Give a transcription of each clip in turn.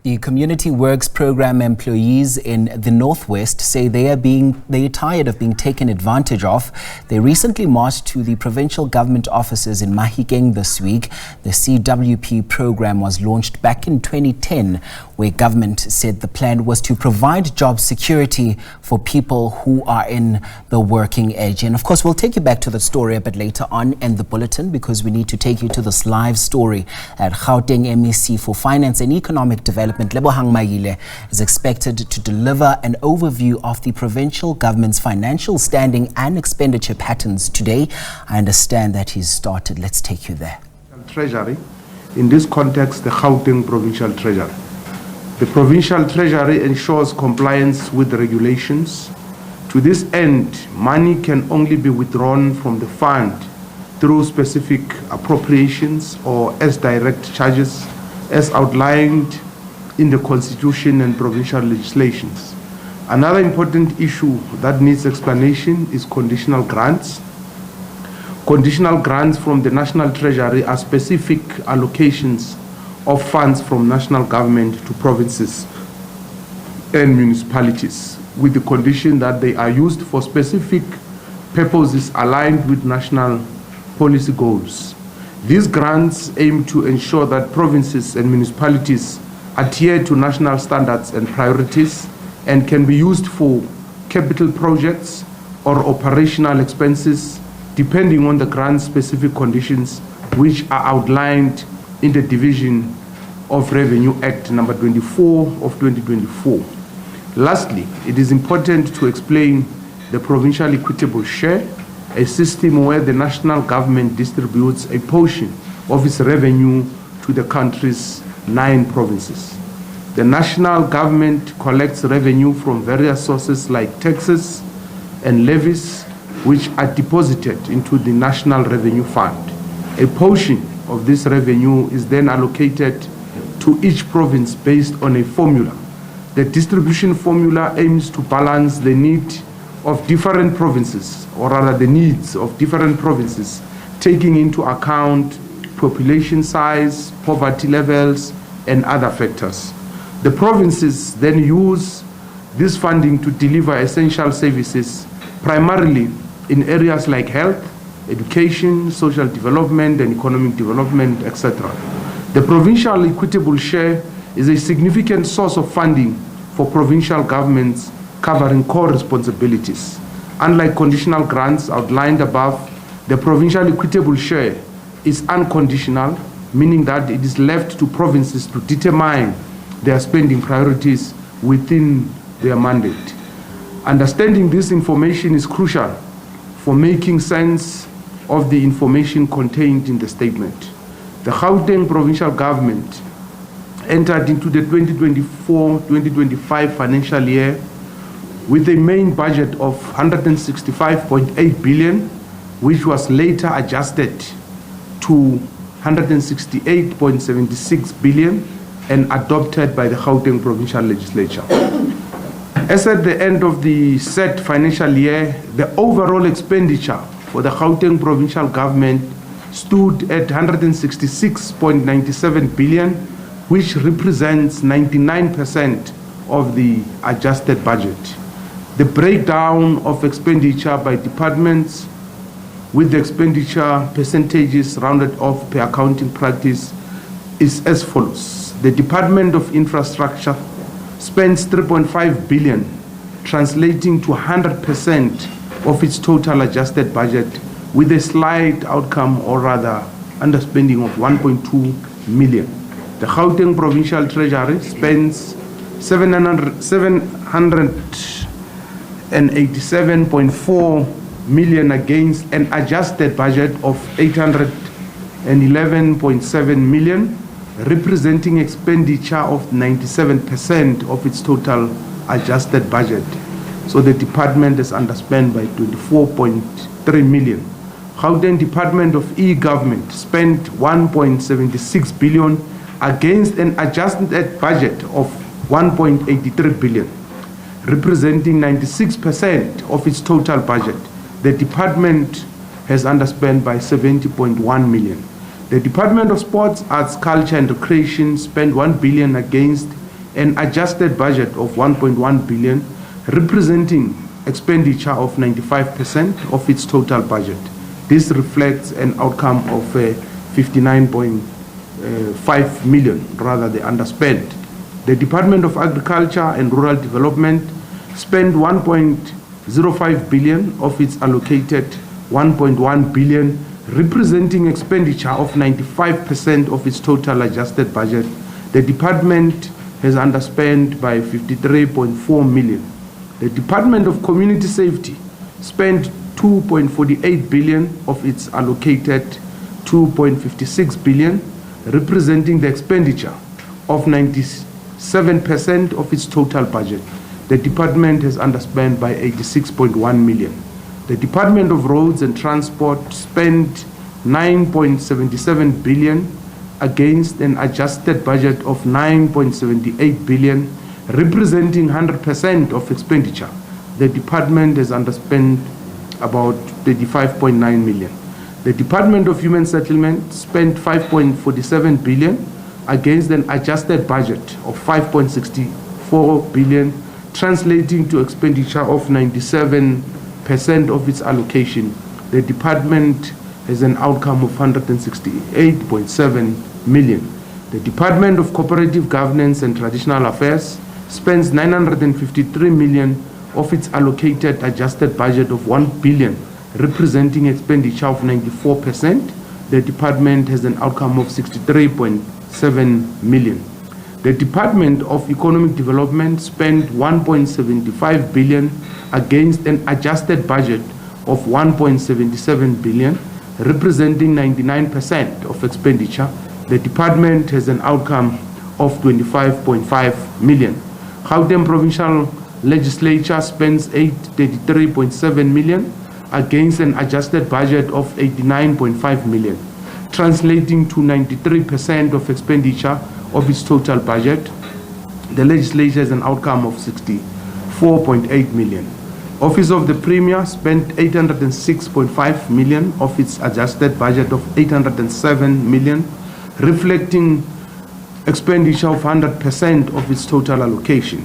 The Community Works Program employees in the Northwest say they are tired of being taken advantage of. They recently marched to the provincial government offices in Mahikeng this week. The CWP program was launched back in 2010, where government said the plan was to provide job security for people who are in the working age. And of course, we'll take you back to the story a bit later on in the bulletin, because we need to take you to this live story at Gauteng MEC for Finance and Economic Development. Lebohang Maile is expected to deliver an overview of the provincial government's financial standing and expenditure patterns today. I understand that he's started. Let's take you there. Treasury, in this context, the Gauteng Provincial Treasury. The Provincial Treasury ensures compliance with the regulations. To this end, money can only be withdrawn from the fund through specific appropriations or as direct charges as outlined in the Constitution and provincial legislations. Another important issue that needs explanation is conditional grants. Conditional grants from the National Treasury are specific allocations of funds from national government to provinces and municipalities, with the condition that they are used for specific purposes aligned with national policy goals. These grants aim to ensure that provinces and municipalities adhere to national standards and priorities and can be used for capital projects or operational expenses depending on the grant's specific conditions, which are outlined in the Division of Revenue Act number 24 of 2024. Lastly, it is important to explain the provincial equitable share, a system where the national government distributes a portion of its revenue to the country's 9 provinces. The national government collects revenue from various sources like taxes and levies, which are deposited into the National Revenue Fund. A portion of this revenue is then allocated to each province based on a formula. The distribution formula aims to balance the need of different provinces, or rather the needs of different provinces, taking into account population size, poverty levels, and other factors. The provinces then use this funding to deliver essential services, primarily in areas like health, education, social development, and economic development, etc. The provincial equitable share is a significant source of funding for provincial governments covering core responsibilities. Unlike conditional grants outlined above, the provincial equitable share is unconditional, meaning that it is left to provinces to determine their spending priorities within their mandate. Understanding this information is crucial for making sense of the information contained in the statement. The Gauteng provincial government entered into the 2024-2025 financial year with a main budget of 165.8 billion, which was later adjusted to 168.76 billion and adopted by the Gauteng provincial legislature. As at the end of the said financial year, the overall expenditure for the Gauteng provincial government stood at 166.97 billion, which represents 99% of the adjusted budget. The breakdown of expenditure by departments, with the expenditure percentages rounded off per accounting practice, is as follows. The Department of Infrastructure spends 3.5 billion, translating to 100% of its total adjusted budget, with a slight outcome, or rather underspending, of 1.2 million. The Gauteng Provincial Treasury spends 787.4 million against an adjusted budget of 811.7 million, representing expenditure of 97% of its total adjusted budget. So the department is underspent by 24.3 million. Gauteng Department of E-Government spent 1.76 billion against an adjusted budget of 1.83 billion, representing 96% of its total budget. The department has underspent by 70.1 million. The Department of Sports, Arts, Culture and Recreation spent 1 billion against an adjusted budget of 1.1 billion, representing expenditure of 95% of its total budget. This reflects an outcome of 59.5 million, rather the underspent. The Department of Agriculture and Rural Development spent 1.05 billion of its allocated 1.1 billion, representing expenditure of 95% of its total adjusted budget. The department has underspent by 53.4 million. The Department of Community Safety spent 2.48 billion of its allocated 2.56 billion, representing the expenditure of 97% of its total budget. The department has underspent by 86.1 million. The Department of Roads and Transport spent 9.77 billion against an adjusted budget of 9.78 billion, representing 100% of expenditure. The department has underspent about 35.9 million. The Department of Human Settlement spent 5.47 billion against an adjusted budget of 5.64 billion, translating to expenditure of 97% of its allocation. The department has an outcome of 168.7 million. The Department of Cooperative Governance and Traditional Affairs spends 953 million of its allocated adjusted budget of 1 billion, representing expenditure of 94%. The department has an outcome of 63.7 million. The Department of Economic Development spent 1.75 billion against an adjusted budget of 1.77 billion, representing 99% of expenditure. The department has an outcome of 25.5 million. Gauteng Provincial Legislature spends 833.7 million against an adjusted budget of 89.5 million, translating to 93% of expenditure of its total budget. The legislature has an outcome of 64.8 million. Office of the Premier spent 806.5 million of its adjusted budget of 807 million, reflecting expenditure of 100% of its total allocation.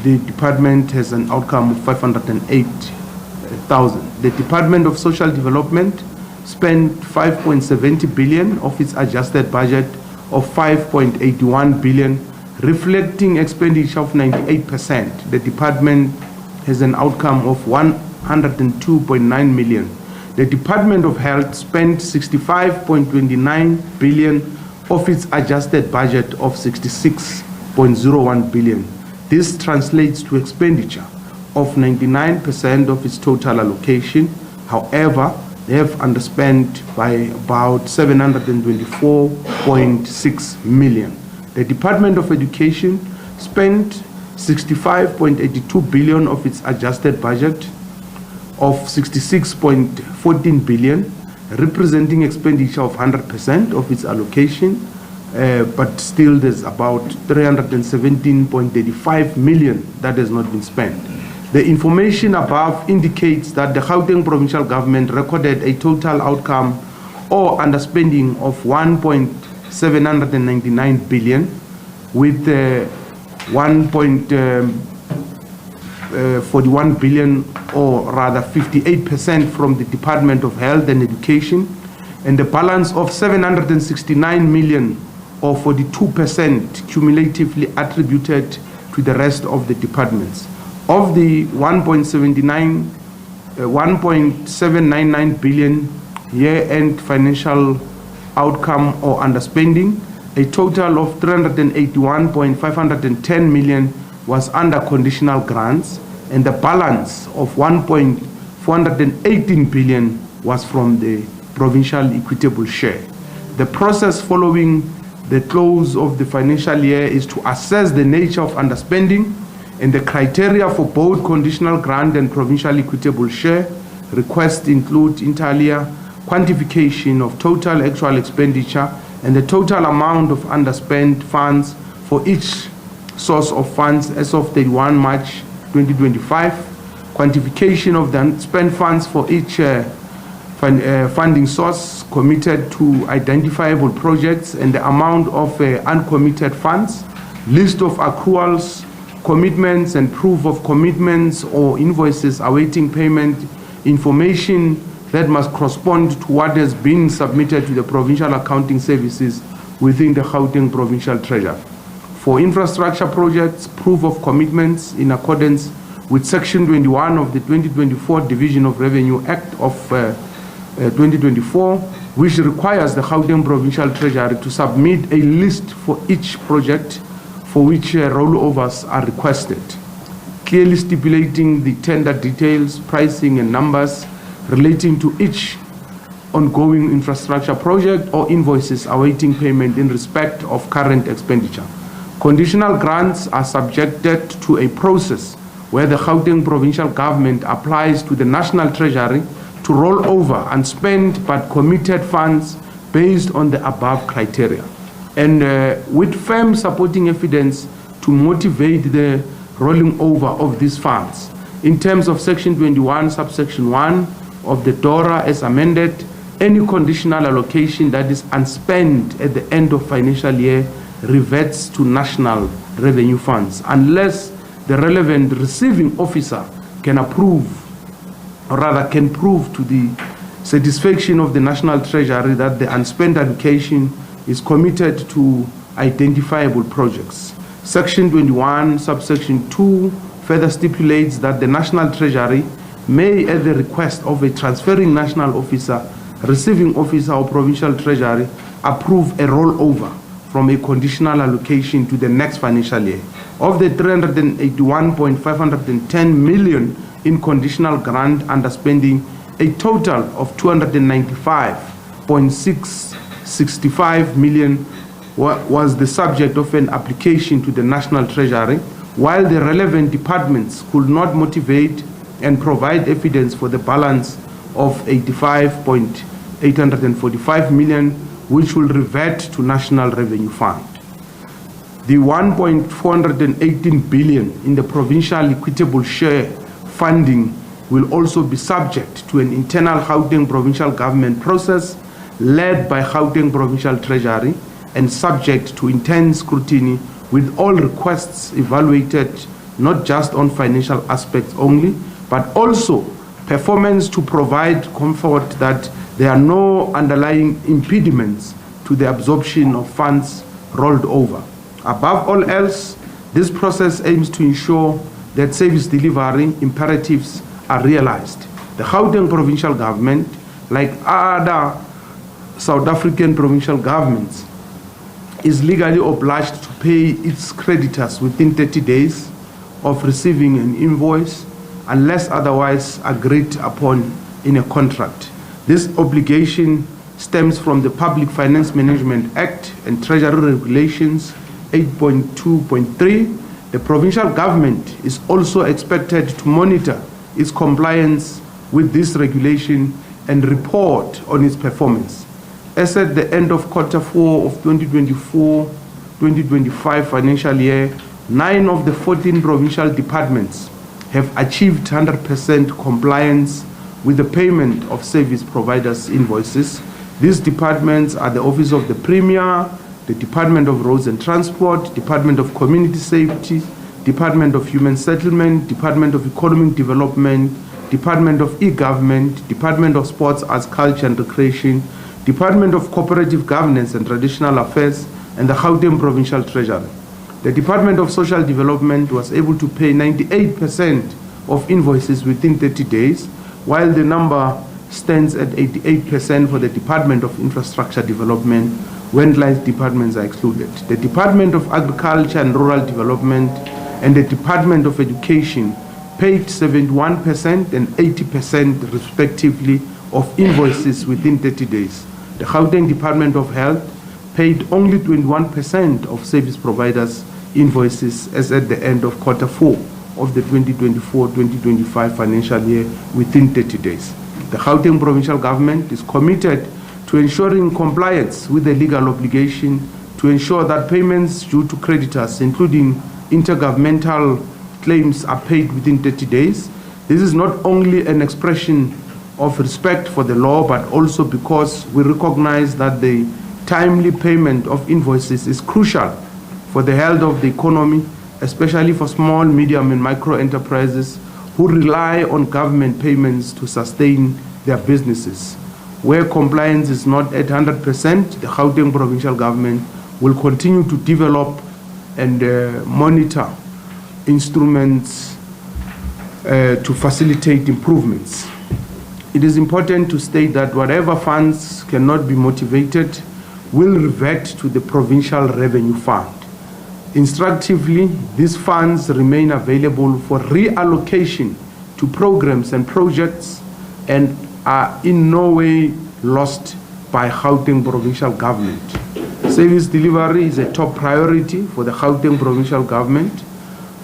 The department has an outcome of 508,000. The Department of Social Development spent 5.70 billion of its adjusted budget of 5.81 billion, reflecting expenditure of 98%. The department has an outcome of 102.9 million. The Department of Health spent 65.29 billion of its adjusted budget of 66.01 billion. This translates to expenditure of 99% of its total allocation. However, they have underspent by about 724.6 million. The Department of Education spent 65.82 billion of its adjusted budget of 66.14 billion, representing expenditure of 100% of its allocation, but still there's about 317.35 million that has not been spent. The information above indicates that the Gauteng provincial government recorded a total outcome or underspending of 1.799 billion, with 1.41 billion, or rather 58%, from the Department of Health and Education, and the balance of 769 million, or 42%, cumulatively attributed to the rest of the departments. Of the 1.799 billion year-end financial outcome or underspending, a total of 381.510 million was under conditional grants, and the balance of 1.418 billion was from the provincial equitable share. The process following the close of the financial year is to assess the nature of underspending, and the criteria for both conditional grant and provincial equitable share requests include, inter alia, quantification of total actual expenditure and the total amount of underspent funds for each source of funds as of 31 March 2025, quantification of the unspent funds for each funding source committed to identifiable projects, and the amount of uncommitted funds list of accruals, commitments and proof of commitments or invoices awaiting payment, information that must correspond to what has been submitted to the Provincial Accounting Services within the Gauteng Provincial Treasury. For infrastructure projects, proof of commitments in accordance with Section 21 of the 2024 Division of Revenue Act of 2024, which requires the Gauteng Provincial Treasury to submit a list for each project for which rollovers are requested, clearly stipulating the tender details, pricing and numbers relating to each ongoing infrastructure project or invoices awaiting payment in respect of current expenditure. Conditional grants are subjected to a process where the Gauteng Provincial Government applies to the National Treasury to roll over unspent but committed funds based on the above criteria, and with firm supporting evidence to motivate the rolling over of these funds. In terms of Section 21, subsection 1 of the DORA as amended, any conditional allocation that is unspent at the end of financial year reverts to national revenue funds unless the relevant receiving officer can approve, or rather can prove to the satisfaction of the National Treasury that the unspent allocation is committed to identifiable projects. Section 21, subsection 2 further stipulates that the National Treasury may, at the request of a transferring national officer, receiving officer or provincial treasury, approve a rollover from a conditional allocation to the next financial year. Of the 381.510 million in conditional grant underspending, a total of 295.665 million was the subject of an application to the National Treasury, while the relevant departments could not motivate and provide evidence for the balance of 85.845 million, which will revert to National Revenue Fund. The 1.418 billion in the provincial equitable share funding will also be subject to an internal Gauteng Provincial Government process led by Gauteng Provincial Treasury and subject to intense scrutiny, with all requests evaluated not just on financial aspects only, but also performance to provide comfort that there are no underlying impediments to the absorption of funds rolled over. Above all else, this process aims to ensure that service delivery imperatives are realized. The Gauteng Provincial Government, like other South African provincial governments, is legally obliged to pay its creditors within 30 days of receiving an invoice unless otherwise agreed upon in a contract. This obligation stems from the Public Finance Management Act and Treasury Regulations 8.2.3. The provincial government is also expected to monitor its compliance with this regulation and report on its performance. As at the end of quarter 4 of 2024-2025 financial year, 9 of the 14 provincial departments have achieved 100% compliance with the payment of service providers' invoices. These departments are the Office of the Premier, the Department of Roads and Transport, Department of Community Safety, Department of Human Settlement, Department of Economic Development, Department of E-Government, Department of Sports, Arts, Culture and Recreation, Department of Cooperative Governance and Traditional Affairs, and the Gauteng Provincial Treasury. The Department of Social Development was able to pay 98% of invoices within 30 days, while the number stands at 88% for the Department of Infrastructure Development, when life departments are excluded. The Department of Agriculture and Rural Development and the Department of Education paid 71% and 80% respectively of invoices within 30 days. The Gauteng Department of Health paid only 21% of service providers' invoices as at the end of quarter 4 of the 2024-2025 financial year within 30 days. The Gauteng Provincial Government is committed to ensuring compliance with the legal obligation to ensure that payments due to creditors, including intergovernmental claims, are paid within 30 days. This is not only an expression of respect for the law, but also because we recognize that the timely payment of invoices is crucial for the health of the economy, especially for small, medium, and micro enterprises who rely on government payments to sustain their businesses. Where compliance is not at 100%, the Gauteng Provincial Government will continue to develop and monitor instruments to facilitate improvements. It is important to state that whatever funds cannot be motivated will revert to the Provincial Revenue Fund. Instructively, these funds remain available for reallocation to programs and projects and are in no way lost by Gauteng Provincial Government. Service delivery is a top priority for the Gauteng Provincial Government.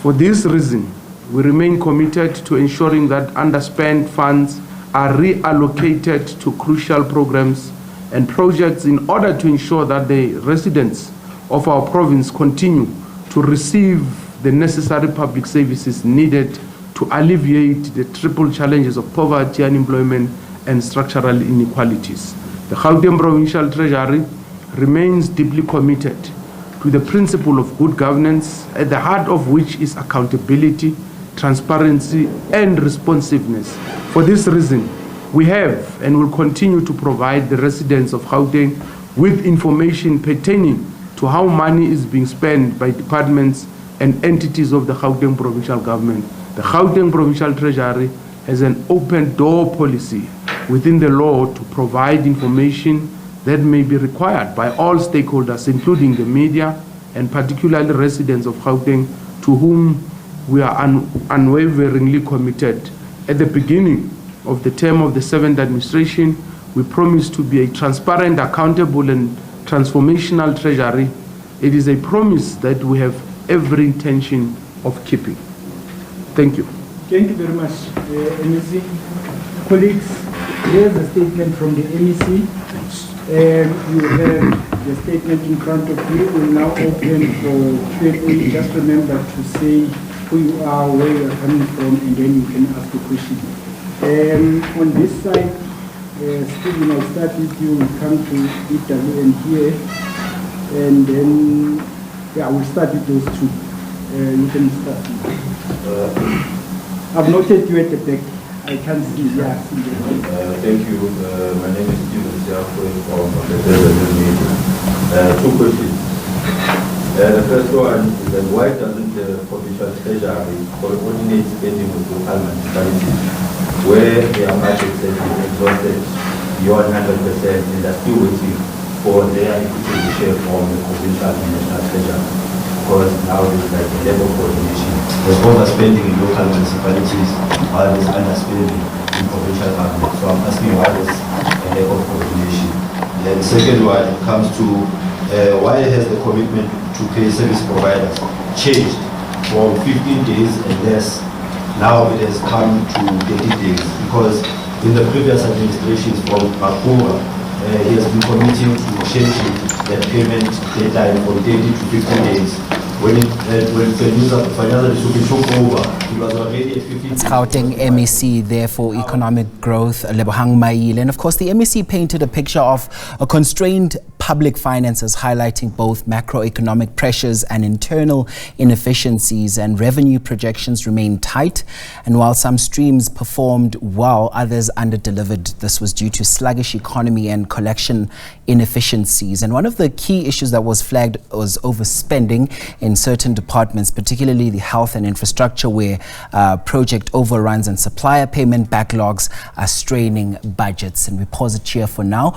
For this reason, we remain committed to ensuring that underspent funds are reallocated to crucial programs and projects in order to ensure that the residents of our province continue to receive the necessary public services needed to alleviate the triple challenges of poverty, unemployment, and structural inequalities. The Gauteng Provincial Treasury remains deeply committed to the principle of good governance, at the heart of which is accountability, transparency, and responsiveness. For this reason, we have and will continue to provide the residents of Gauteng with information pertaining to how money is being spent by departments and entities of the Gauteng Provincial Government. The Gauteng Provincial Treasury has an open door policy within the law to provide information that may be required by all stakeholders, including the media and particularly residents of Gauteng, to whom we are unwaveringly committed. At the beginning of the term of the 7th administration, we promise to be a transparent, accountable, and transformational treasury. It is a promise that we have every intention of keeping. Thank you. Thank you very much, MEC. Colleagues, here's a statement from the MEC. You have the statement in front of you. We'll now open for Q&A. Just remember to say who you are, where you are coming from, and then you can ask a question. On this side, Stephen, I'll start with you. We'll come to EWN here, and then we'll start with those two. You can start. I've noted you at the back. I can't see. Yeah. Thank you. My name is Stephen from the MEC. Two questions. The first one is that why doesn't the Provincial Treasury coordinate spending with local municipalities where their budgets have been exhausted beyond 100% and are still waiting for their equity share from the Provincial and National Treasury? Because now there's like a level of coordination. There's overspending in local municipalities while there's underspending in provincial government. So I'm asking why there's a lack of coordination. And the second one comes to why has the commitment to pay service providers changed from 15 days and less? Now it has come to 30 days, because in the previous administrations from Makura, he has been committing to changing that payment deadline from 30 to 15 days. When the news of financial took over, it was already at 15 days. It's Gauteng MEC there for economic growth, Lebohang Maile. And of course, the MEC painted a picture of a constrained public finances, highlighting both macroeconomic pressures and internal inefficiencies, and revenue projections remain tight. And while some streams performed well, others underdelivered. This was due to sluggish economy and collection inefficiencies. And one of the key issues that was flagged was overspending in certain departments, particularly the health and infrastructure, where project overruns and supplier payment backlogs are straining budgets. And we pause it here for now.